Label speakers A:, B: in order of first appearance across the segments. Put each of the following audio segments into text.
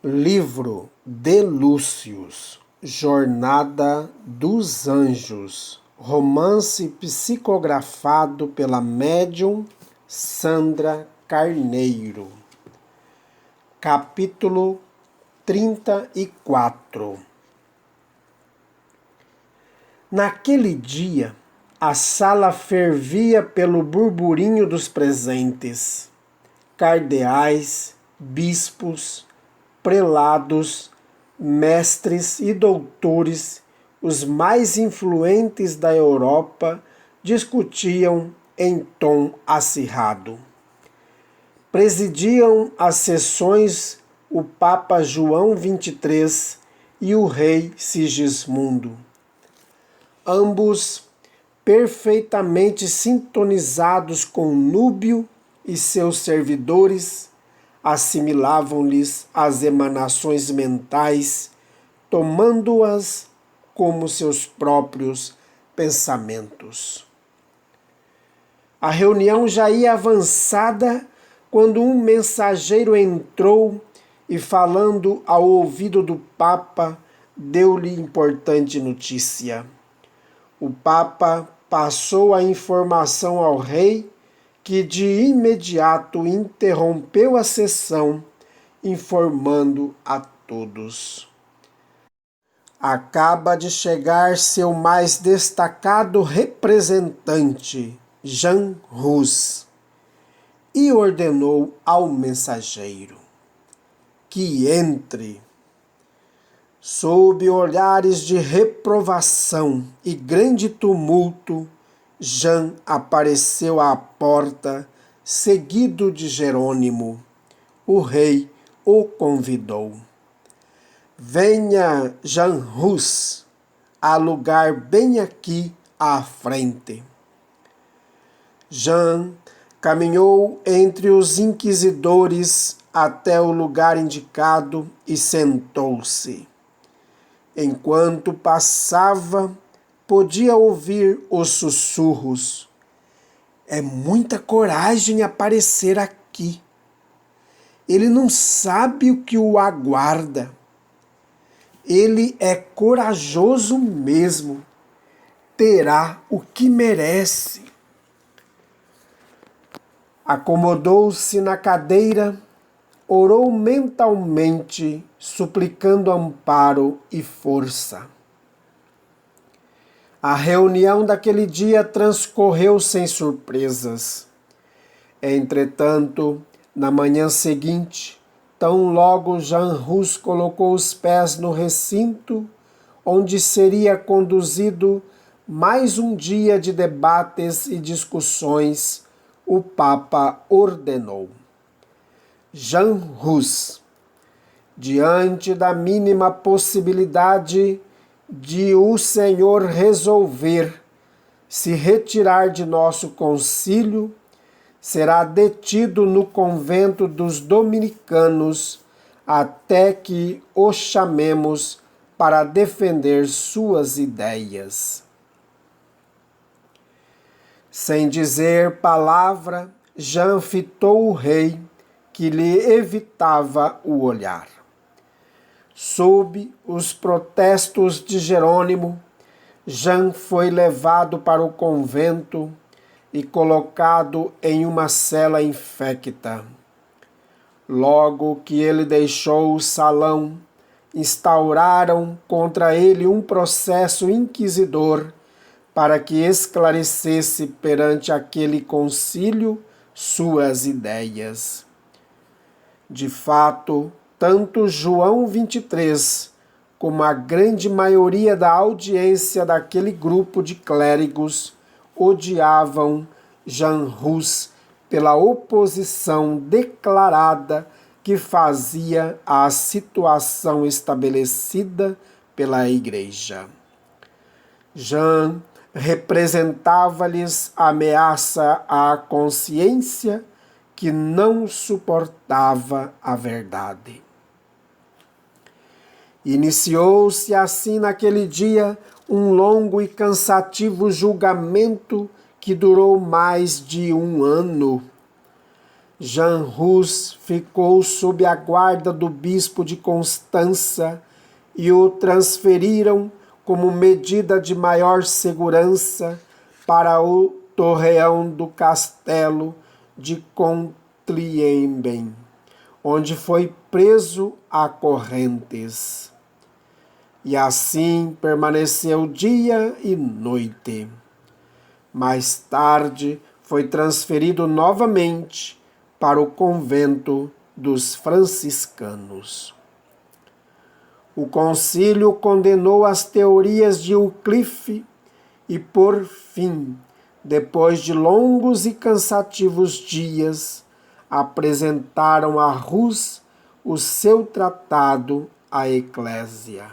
A: Livro de Lúcius, Jornada dos Anjos, romance psicografado pela médium Sandra Carneiro. Capítulo 34. Naquele dia, a sala fervia pelo burburinho dos presentes. Cardeais, bispos, prelados, mestres e doutores, os mais influentes da Europa, discutiam em tom acirrado. Presidiam as sessões o Papa João XXIII e o rei Sigismundo. Ambos perfeitamente sintonizados com Núbio e seus servidores, assimilavam-lhes as emanações mentais, tomando-as como seus próprios pensamentos. A reunião já ia avançada quando um mensageiro entrou e, falando ao ouvido do Papa, deu-lhe importante notícia. O Papa passou a informação ao rei, que de imediato interrompeu a sessão, informando a todos. Acaba de chegar seu mais destacado representante, Jean Hus, e ordenou ao mensageiro que entre. Sob olhares de reprovação e grande tumulto, Jean apareceu à porta, seguido de Jerônimo. O rei o convidou. Venha, Jean Hus, há lugar bem aqui à frente. Jean caminhou entre os inquisidores até o lugar indicado e sentou-se. Enquanto passava, podia ouvir os sussurros. É muita coragem aparecer aqui. Ele não sabe o que o aguarda. Ele é corajoso mesmo. Terá o que merece. Acomodou-se na cadeira, orou mentalmente, suplicando amparo e força. A reunião daquele dia transcorreu sem surpresas. Entretanto, na manhã seguinte, tão logo Jean Hus colocou os pés no recinto, onde seria conduzido mais um dia de debates e discussões, o Papa ordenou. Jean Hus, diante da mínima possibilidade de o Senhor resolver se retirar de nosso concílio, será detido no convento dos dominicanos até que o chamemos para defender suas ideias. Sem dizer palavra, Jean fitou o rei, que lhe evitava o olhar. Sob os protestos de Jerônimo, Jean foi levado para o convento e colocado em uma cela infecta. Logo que ele deixou o salão, instauraram contra ele um processo inquisidor para que esclarecesse perante aquele concílio suas ideias. De fato, tanto João XXIII como a grande maioria da audiência daquele grupo de clérigos odiavam Jean Hus pela oposição declarada que fazia à situação estabelecida pela Igreja. Jean representava-lhes ameaça à consciência que não suportava a verdade. Iniciou-se assim naquele dia um longo e cansativo julgamento que durou mais de um ano. Jean Hus ficou sob a guarda do bispo de Constança e o transferiram como medida de maior segurança para o torreão do castelo de Contriemben, onde foi preso a correntes. E assim permaneceu dia e noite. Mais tarde foi transferido novamente para o convento dos franciscanos. O concílio condenou as teorias de Wycliffe e, por fim, depois de longos e cansativos dias, apresentaram a Hus o seu tratado à Eclésia,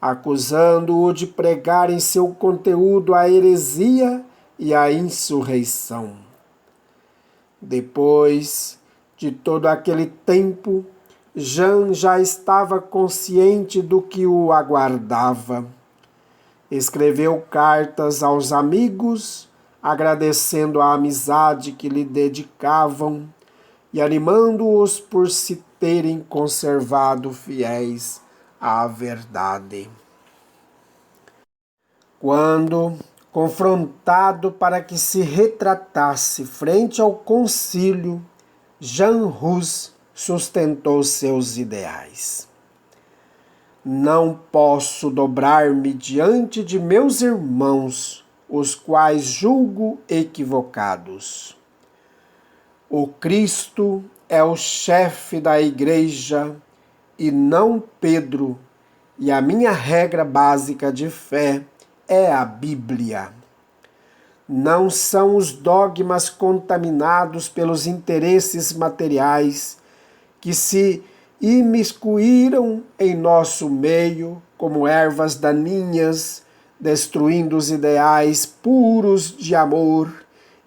A: acusando-o de pregar em seu conteúdo a heresia e a insurreição. Depois de todo aquele tempo, Jean já estava consciente do que o aguardava. Escreveu cartas aos amigos, agradecendo a amizade que lhe dedicavam e animando-os por se terem conservado fiéis à verdade. Quando confrontado para que se retratasse frente ao concílio, Jean Hus sustentou seus ideais. Não posso dobrar-me diante de meus irmãos, os quais julgo equivocados. O Cristo é o chefe da igreja e não Pedro, e a minha regra básica de fé é a Bíblia. Não são os dogmas contaminados pelos interesses materiais que se imiscuíram em nosso meio como ervas daninhas, destruindo os ideais puros de amor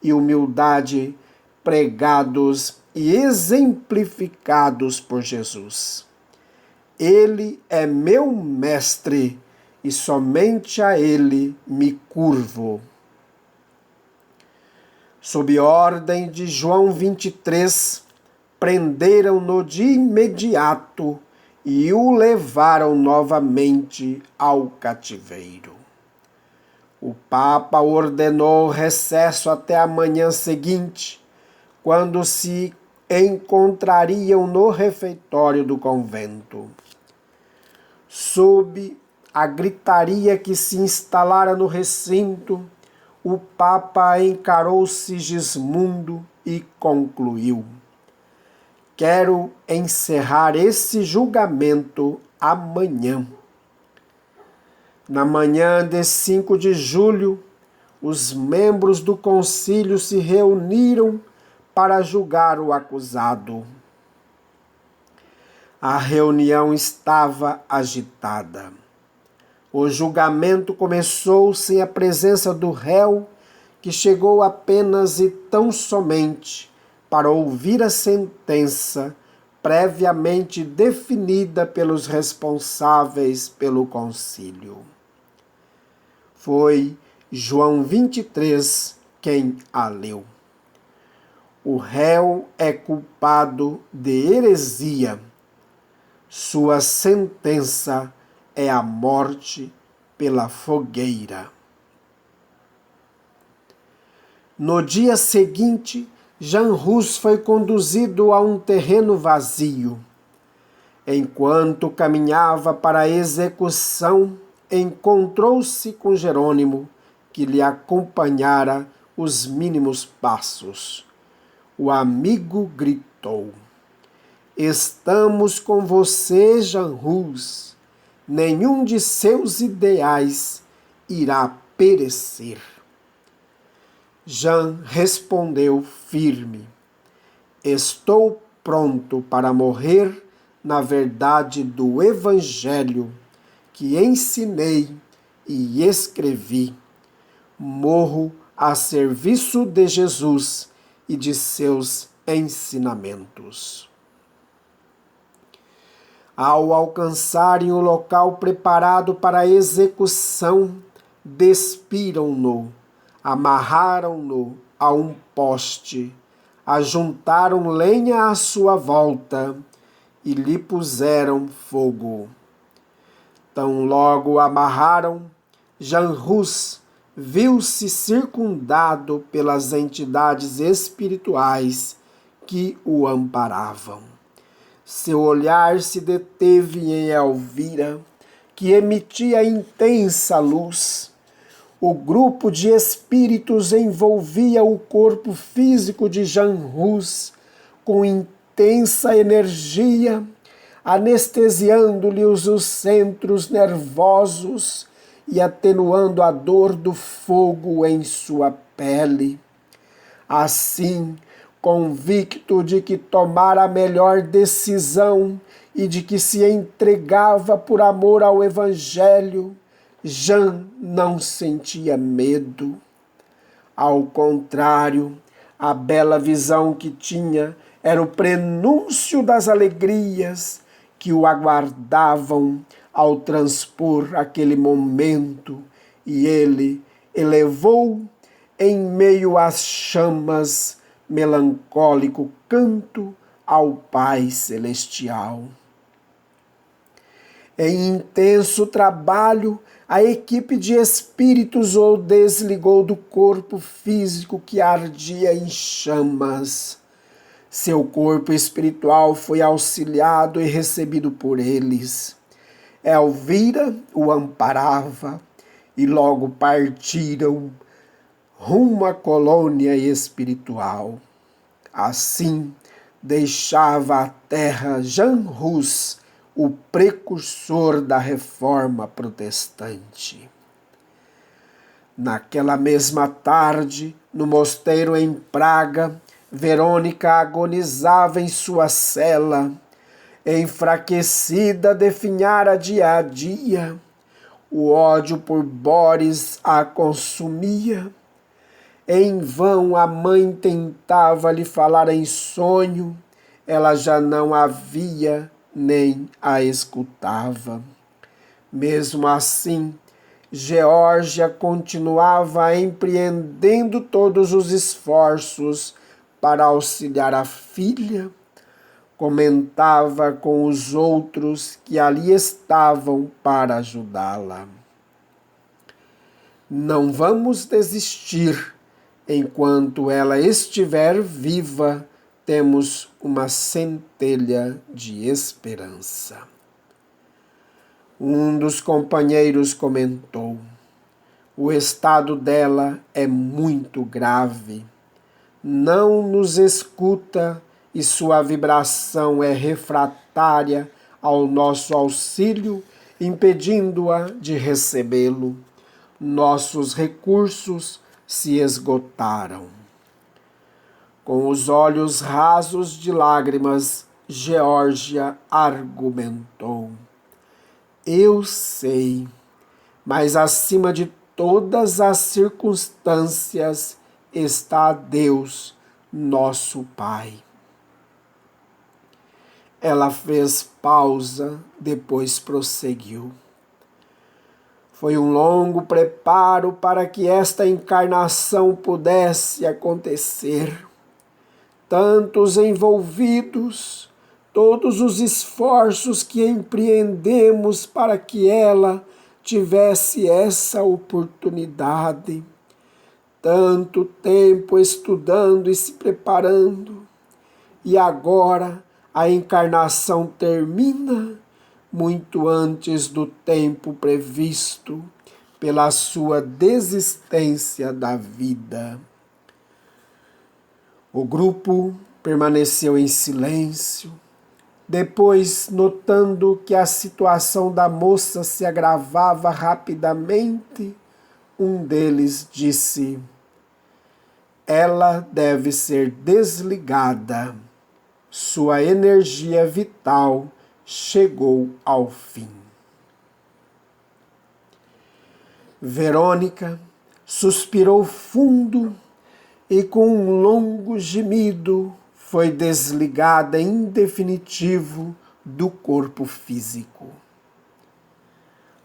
A: e humildade pregados e exemplificados por Jesus. Ele é meu mestre e somente a ele me curvo. Sob ordem de João 23, prenderam-no de imediato e o levaram novamente ao cativeiro. O Papa ordenou recesso até a manhã seguinte, quando se encontrariam no refeitório do convento. Sob a gritaria que se instalara no recinto, o Papa encarou Sigismundo e concluiu: quero encerrar esse julgamento amanhã. Na manhã de 5 de julho, os membros do concílio se reuniram para julgar o acusado. A reunião estava agitada. O julgamento começou sem a presença do réu, que chegou apenas e tão somente para ouvir a sentença previamente definida pelos responsáveis pelo concílio. Foi João 23 quem a leu. O réu é culpado de heresia. Sua sentença é a morte pela fogueira. No dia seguinte, Jean Hus foi conduzido a um terreno vazio. Enquanto caminhava para a execução, encontrou-se com Jerônimo, que lhe acompanhara os mínimos passos. O amigo gritou: estamos com você, Jean Hus. Nenhum de seus ideais irá perecer. Jean respondeu firme: estou pronto para morrer na verdade do Evangelho que ensinei e escrevi. Morro a serviço de Jesus e de seus ensinamentos. Ao alcançarem o local preparado para a execução, despiram-no, amarraram-no a um poste, ajuntaram lenha à sua volta e lhe puseram fogo. Tão logo o amarraram, Janrus viu-se circundado pelas entidades espirituais que o amparavam. Seu olhar se deteve em Elvira, que emitia intensa luz. O grupo de espíritos envolvia o corpo físico de Janrus com intensa energia, anestesiando-lhe os centros nervosos e atenuando a dor do fogo em sua pele. Assim, convicto de que tomara a melhor decisão e de que se entregava por amor ao Evangelho, Jan não sentia medo. Ao contrário, a bela visão que tinha era o prenúncio das alegrias que o aguardavam ao transpor aquele momento, e ele elevou em meio às chamas melancólico canto ao Pai Celestial. Em intenso trabalho, a equipe de espíritos o desligou do corpo físico que ardia em chamas. Seu corpo espiritual foi auxiliado e recebido por eles. Elvira o amparava e logo partiram rumo à colônia espiritual. Assim, deixava a terra Janrus, o precursor da reforma protestante. Naquela mesma tarde, no mosteiro em Praga, Verônica agonizava em sua cela. Enfraquecida, definhara dia a dia. O ódio por Boris a consumia. Em vão a mãe tentava lhe falar em sonho, ela já não a via nem a escutava. Mesmo assim, Geórgia continuava empreendendo todos os esforços para auxiliar a filha. Comentava com os outros que ali estavam para ajudá-la. Não vamos desistir. Enquanto ela estiver viva, temos uma centelha de esperança. Um dos companheiros comentou: o estado dela é muito grave. Não nos escuta e sua vibração é refratária ao nosso auxílio, impedindo-a de recebê-lo. Nossos recursos se esgotaram. Com os olhos rasos de lágrimas, Geórgia argumentou: eu sei, mas acima de todas as circunstâncias está Deus, nosso Pai. Ela fez pausa, depois prosseguiu. Foi um longo preparo para que esta encarnação pudesse acontecer. Tantos envolvidos, todos os esforços que empreendemos para que ela tivesse essa oportunidade. Tanto tempo estudando e se preparando. E agora a encarnação termina muito antes do tempo previsto pela sua desistência da vida. O grupo permaneceu em silêncio. Depois, notando que a situação da moça se agravava rapidamente, um deles disse: ela deve ser desligada. Sua energia vital chegou ao fim. Verônica suspirou fundo e, com um longo gemido, foi desligada em definitivo do corpo físico.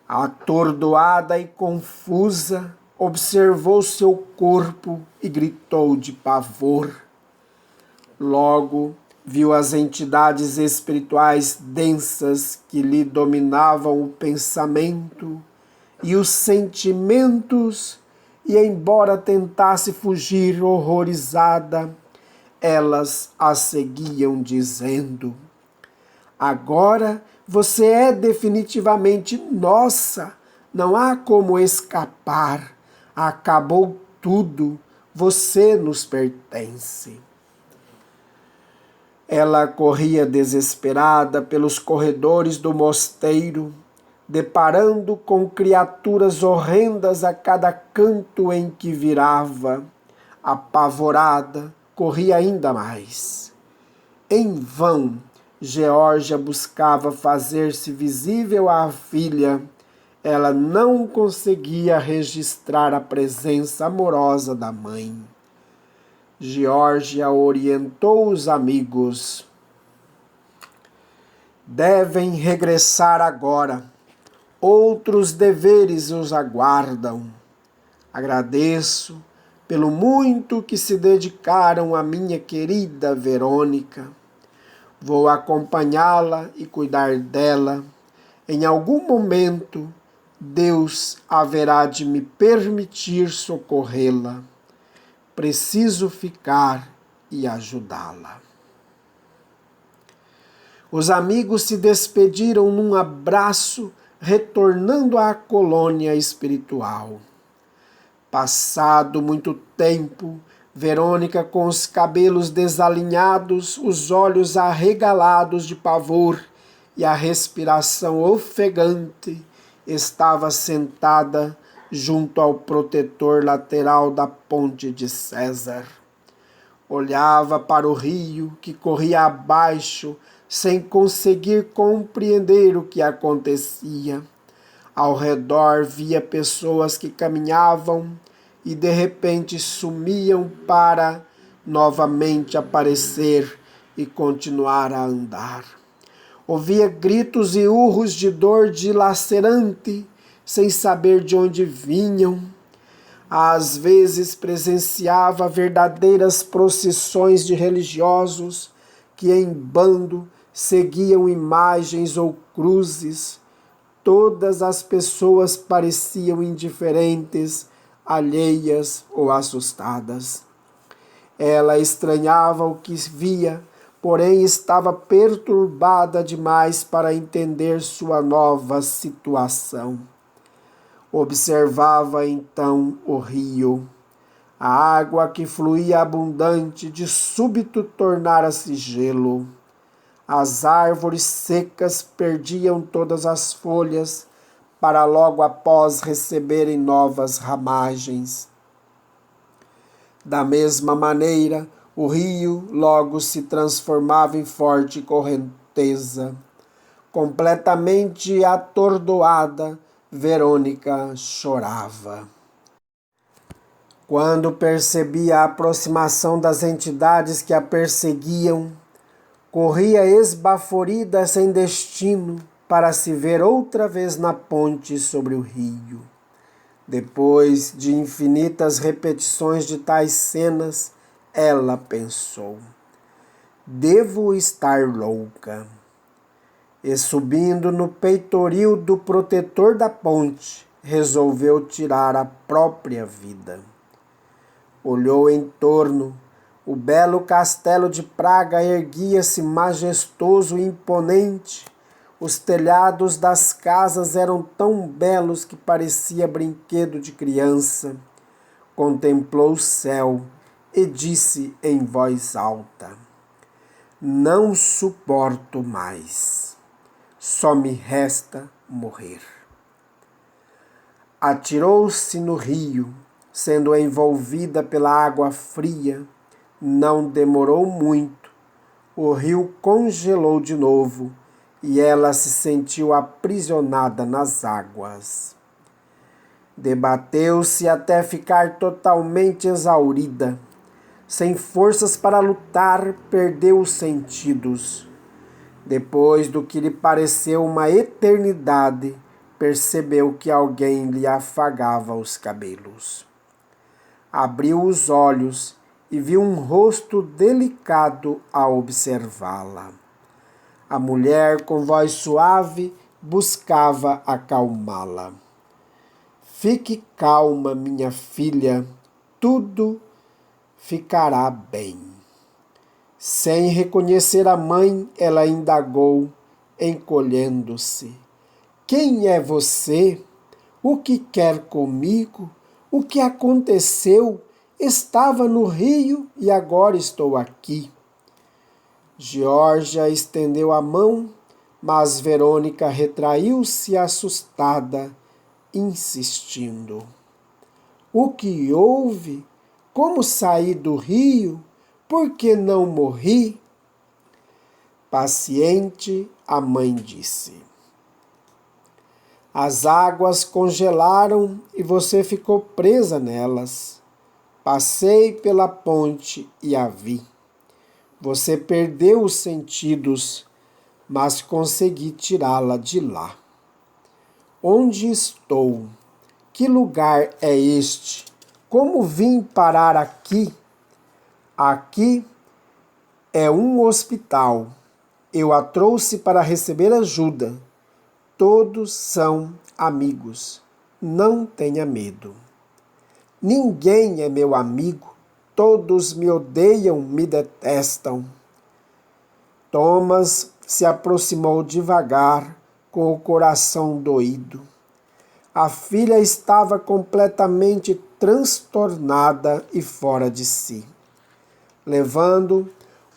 A: Atordoada e confusa, observou seu corpo e gritou de pavor: Logo, viu as entidades espirituais densas que lhe dominavam o pensamento e os sentimentos, e embora tentasse fugir horrorizada, elas a seguiam dizendo: agora você é definitivamente nossa, não há como escapar, acabou tudo, você nos pertence. Ela corria desesperada pelos corredores do mosteiro, deparando com criaturas horrendas a cada canto em que virava. Apavorada, corria ainda mais. Em vão, Geórgia buscava fazer-se visível à filha. Ela não conseguia registrar a presença amorosa da mãe. Geórgia orientou os amigos. Devem regressar agora. Outros deveres os aguardam. Agradeço pelo muito que se dedicaram à minha querida Verônica. Vou acompanhá-la e cuidar dela. Em algum momento, Deus haverá de me permitir socorrê-la. Preciso ficar e ajudá-la. Os amigos se despediram num abraço, retornando à colônia espiritual. Passado muito tempo, Verônica, com os cabelos desalinhados, os olhos arregalados de pavor e a respiração ofegante, estava sentada junto ao protetor lateral da ponte de César. Olhava para o rio que corria abaixo, sem conseguir compreender o que acontecia. Ao redor via pessoas que caminhavam e de repente sumiam para novamente aparecer e continuar a andar. Ouvia gritos e urros de dor dilacerante, sem saber de onde vinham. Às vezes presenciava verdadeiras procissões de religiosos que em bando seguiam imagens ou cruzes. Todas as pessoas pareciam indiferentes, alheias ou assustadas. Ela estranhava o que via, porém estava perturbada demais para entender sua nova situação. Observava então o rio. A água que fluía abundante de súbito tornara-se gelo. As árvores secas perdiam todas as folhas para logo após receberem novas ramagens. Da mesma maneira, o rio logo se transformava em forte correnteza. Completamente atordoada, Verônica chorava. Quando percebia a aproximação das entidades que a perseguiam, corria esbaforida sem destino para se ver outra vez na ponte sobre o rio. Depois de infinitas repetições de tais cenas, ela pensou: devo estar louca. E subindo no peitoril do protetor da ponte, resolveu tirar a própria vida. Olhou em torno. O belo castelo de Praga erguia-se majestoso e imponente. Os telhados das casas eram tão belos que parecia brinquedo de criança. Contemplou o céu e disse em voz alta: não suporto mais. Só me resta morrer. Atirou-se no rio, sendo envolvida pela água fria. Não demorou muito. O rio congelou de novo e ela se sentiu aprisionada nas águas. Debateu-se até ficar totalmente exaurida. Sem forças para lutar, perdeu os sentidos. Depois do que lhe pareceu uma eternidade, percebeu que alguém lhe afagava os cabelos. Abriu os olhos e viu um rosto delicado a observá-la. A mulher, com voz suave, buscava acalmá-la. Fique calma, minha filha, tudo ficará bem. Sem reconhecer a mãe, ela indagou, encolhendo-se. Quem é você? O que quer comigo? O que aconteceu? Estava no rio e agora estou aqui. Georgia estendeu a mão, mas Verônica retraiu-se assustada, insistindo. O que houve? Como saí do rio? Por que não morri? Paciente, a mãe disse. As águas congelaram e você ficou presa nelas. Passei pela ponte e a vi. Você perdeu os sentidos, mas consegui tirá-la de lá. Onde estou? Que lugar é este? Como vim parar aqui? Aqui é um hospital. Eu a trouxe para receber ajuda. Todos são amigos. Não tenha medo. Ninguém é meu amigo. Todos me odeiam, me detestam. Thomas se aproximou devagar, com o coração doído. A filha estava completamente transtornada e fora de si. Levando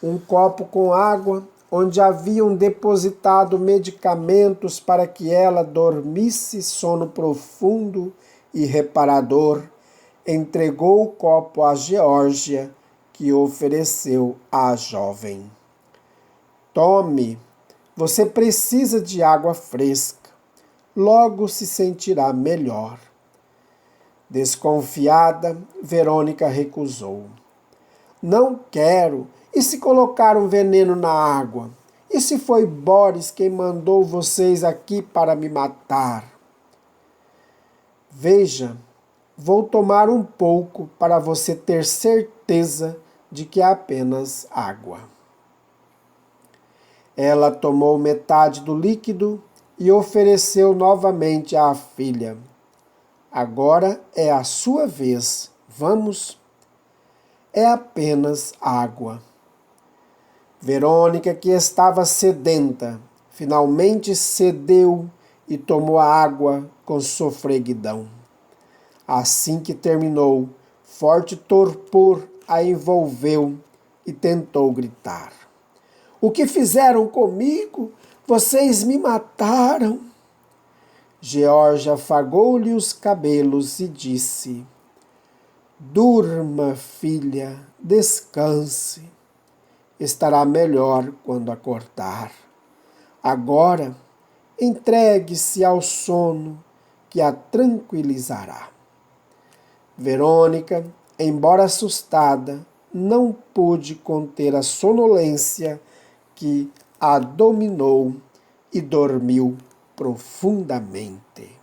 A: um copo com água, onde haviam depositado medicamentos para que ela dormisse sono profundo e reparador, entregou o copo a Geórgia, que ofereceu à jovem. Tome, você precisa de água fresca. Logo se sentirá melhor. Desconfiada, Verônica recusou. Não quero. E se colocar um veneno na água? E se foi Boris quem mandou vocês aqui para me matar? Veja, vou tomar um pouco para você ter certeza de que é apenas água. Ela tomou metade do líquido e ofereceu novamente à filha. Agora é a sua vez. Vamos? É apenas água. Verônica, que estava sedenta, finalmente cedeu e tomou a água com sofreguidão. Assim que terminou, forte torpor a envolveu e tentou gritar. O que fizeram comigo? Vocês me mataram. Geórgia afagou-lhe os cabelos e disse: Durma, filha, descanse. Estará melhor quando acordar. Agora, entregue-se ao sono que a tranquilizará. Verônica, embora assustada, não pôde conter a sonolência que a dominou e dormiu profundamente.